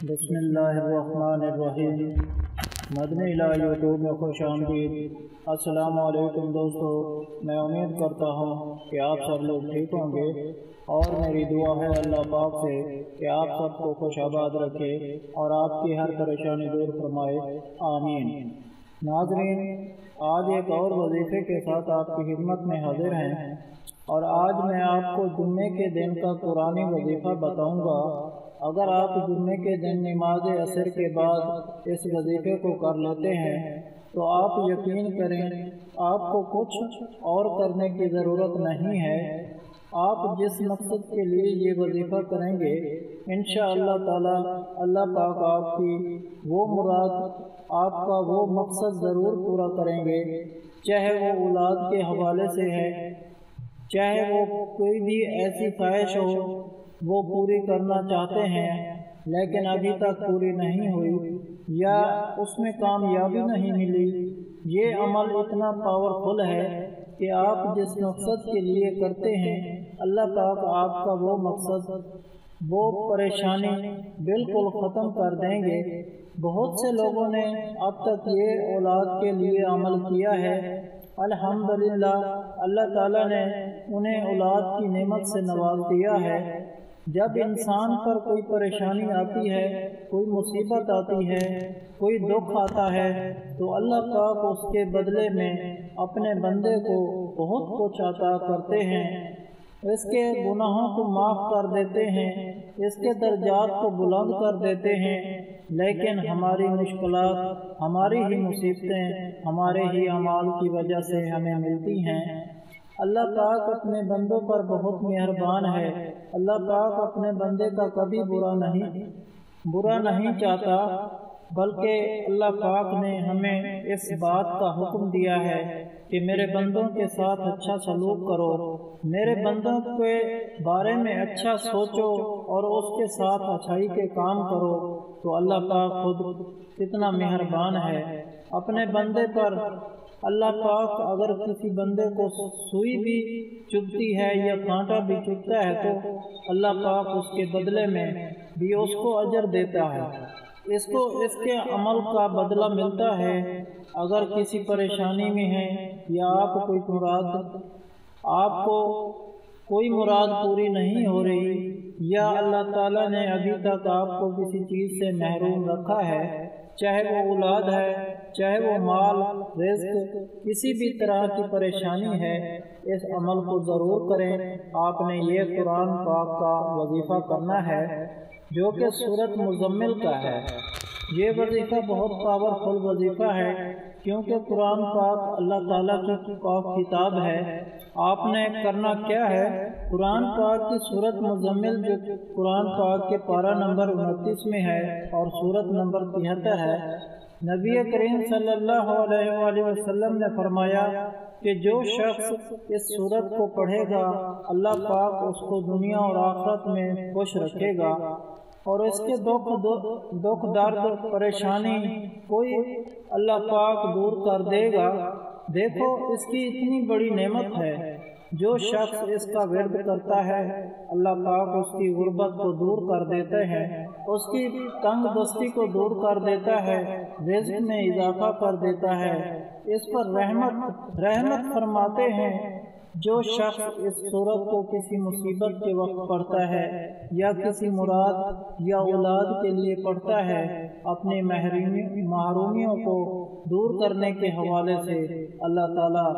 بسم اللہ الرحمن الرحیم۔ مدنی لا یوٹیوب میں خوش آمدید۔ السلام علیکم دوستو، میں امید کرتا ہوں کہ آپ سب لوگ ٹھیک ہوں گے، اور میری دعا ہے اللہ پاک سے کہ آپ سب کو خوش آباد رکھے اور آپ کی ہر پریشانی دور فرمائے، آمین۔ ناظرین، آج ایک اور وظیفے کے ساتھ آپ کی خدمت میں حاضر ہیں، اور آج میں آپ کو جمعے کے دن کا قرآنی وظیفہ بتاؤں گا۔ اگر آپ جمعے کے دن نماز عصر کے بعد اس وظیفے کو کر لیتے ہیں تو آپ یقین کریں آپ کو کچھ اور کرنے کی ضرورت نہیں ہے۔ آپ جس مقصد کے لیے یہ وظیفہ کریں گے، انشاءاللہ تعالی اللہ پاک آپ کی وہ مراد، آپ کا وہ مقصد ضرور پورا کریں گے، چاہے وہ اولاد کے حوالے سے ہے، چاہے وہ کوئی بھی ایسی خواہش ہو وہ پوری کرنا چاہتے ہیں لیکن ابھی تک پوری نہیں ہوئی، یا اس میں کامیابی نہیں ملی۔ یہ عمل اتنا پاورفل ہے کہ آپ جس مقصد کے لیے کرتے ہیں، اللہ پاک آپ کا وہ مقصد، وہ پریشانی بالکل ختم کر دیں گے۔ بہت سے لوگوں نے اب تک یہ اولاد کے لیے عمل کیا ہے، الحمدللہ اللہ تعالیٰ نے انہیں اولاد کی نعمت سے نواز دیا ہے۔ جب انسان پر کوئی پریشانی آتی ہے، کوئی مصیبت آتی ہے، کوئی دکھ آتا ہے، تو اللہ پاک اس کے بدلے میں اپنے بندے کو بہت کچھ عطا کرتے ہیں، اس کے گناہوں کو معاف کر دیتے ہیں، اس کے درجات کو بلند کر دیتے ہیں۔ لیکن ہماری مشکلات، ہماری ہی مصیبتیں، ہمارے ہی اعمال کی وجہ سے ہمیں ملتی ہیں۔ اللہ پاک اپنے بندوں پر بہت مہربان ہے۔ اللہ پاک اپنے بندے کا کبھی برا نہیں چاہتا، بلکہ اللہ پاک نے ہمیں اس بات کا حکم دیا ہے کہ میرے بندوں کے ساتھ اچھا سلوک کرو، میرے بندوں کے بارے میں اچھا سوچو اور اس کے ساتھ اچھائی کے کام کرو۔ تو اللہ پاک خود کتنا مہربان ہے اپنے بندے پر۔ اللہ پاک اگر کسی بندے کو سوئی بھی چبھتی ہے یا کانٹا بھی چبھتا ہے تو اللہ پاک اس کے بدلے میں بھی اس کو اجر دیتا ہے، اس کو اس کے عمل کا بدلہ ملتا ہے۔ اگر کسی پریشانی میں ہے یا آپ کو کوئی مراد پوری نہیں ہو رہی، یا اللہ تعالیٰ نے ابھی تک آپ کو کسی چیز سے محروم رکھا ہے، چاہے وہ اولاد ہے، چاہے وہ مال، رزق، کسی بھی طرح کی پریشانی ہے، اس عمل کو ضرور کریں۔ آپ نے یہ قرآن پاک کا وظیفہ کرنا ہے جو کہ سورۃ مزمل کا ہے۔ یہ وظیفہ بہت پاورفل وظیفہ ہے کیونکہ قرآن پاک اللہ تعالیٰ کی پاک کتاب ہے۔ آپ نے کرنا کیا ہے، قرآن پاک کی سورۃ مزمل جو قرآن پاک کے پارہ نمبر 29 میں ہے اور سورت نمبر 73 ہے، نبی کریم صلی اللہ علیہ وآلہ وسلم نے فرمایا کہ جو شخص اس سورت کو پڑھے گا، اللہ پاک اس کو دنیا اور آخرت میں خوش رکھے گا، اور اس کے دکھ درد پریشانی کوئی اللہ پاک دور کر دے گا۔ دیکھو اس کی اتنی بڑی نعمت ہے۔ جو شخص اس کا ورد کرتا ہے، اللہ پاک اس کی غربت کو دور کر دیتے ہیں، اس کی تنگ دستی کو دور کر دیتا ہے، رزق میں اضافہ کر دیتا ہے، اس پر رحمت فرماتے ہیں۔ جو شخص اس سورت کو کسی مصیبت کے وقت پڑھتا ہے یا کسی مراد یا اولاد کے لیے پڑھتا ہے، اپنی محرومیوں کو دور کرنے کے حوالے سے اللہ تعالیٰ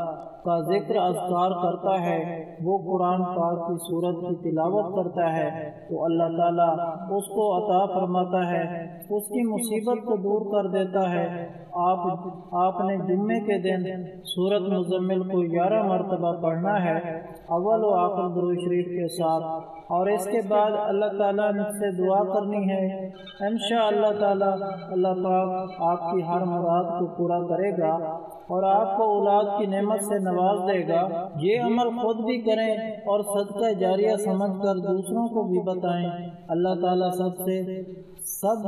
کا ذکر اذکار کرتا ہے، وہ قرآن پاک کی سورت کی تلاوت کرتا ہے تو اللہ تعالیٰ اس کو عطا فرماتا ہے، اس کی مصیبت کو دور کر دیتا ہے۔ آپ نے جمعے کے دن سورت مزمل کو 11 مرتبہ پڑھنا ہے، اول و آخر درود شریف کے ساتھ، اور اس کے بعد اللہ تعالیٰ سے دعا کرنی ہے۔ انشاءاللہ تعالیٰ اللہ پاک آپ کی ہر مراد کو پورا کرے گا اور آپ کو اولاد کی نعمت سے نواز دے گا۔ یہ عمل خود بھی کریں اور صدقہ جاریہ سمجھ کر دوسروں کو بھی بتائیں۔ اللہ تعالیٰ سب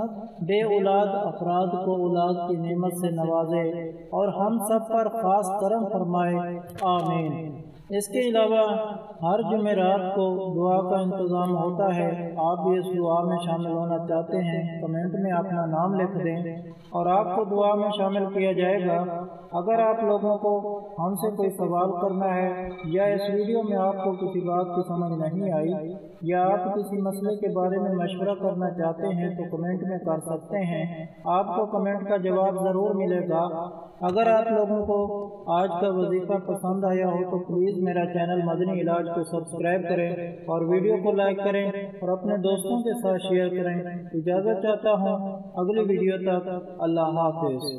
بے اولاد افراد کو اولاد کی نعمت سے نوازے اور ہم سب پر خاص کرم فرمائے، آمین۔ اس کے علاوہ ہر جمعرات کو دعا کا انتظام ہوتا ہے۔ آپ بھی اس دعا میں شامل ہونا چاہتے ہیں کمنٹ میں اپنا نام لکھ دیں اور آپ کو دعا میں شامل کیا جائے گا۔ اگر آپ لوگوں کو ہم سے کوئی سوال کرنا ہے یا اس ویڈیو میں آپ کو کسی بات کی سمجھ نہیں آئی یا آپ کسی مسئلے کے بارے میں مشورہ کرنا چاہتے ہیں تو کمنٹ میں کر سکتے ہیں، آپ کو کمنٹ کا جواب ضرور ملے گا۔ اگر آپ لوگوں کو آج کا وظیفہ پسند آیا ہو تو پلیز میرا چینل مدنی علاج کو سبسکرائب کریں اور ویڈیو کو لائک کریں اور اپنے دوستوں کے ساتھ شیئر کریں۔ اجازت چاہتا ہوں، اگلی ویڈیو تک اللہ حافظ۔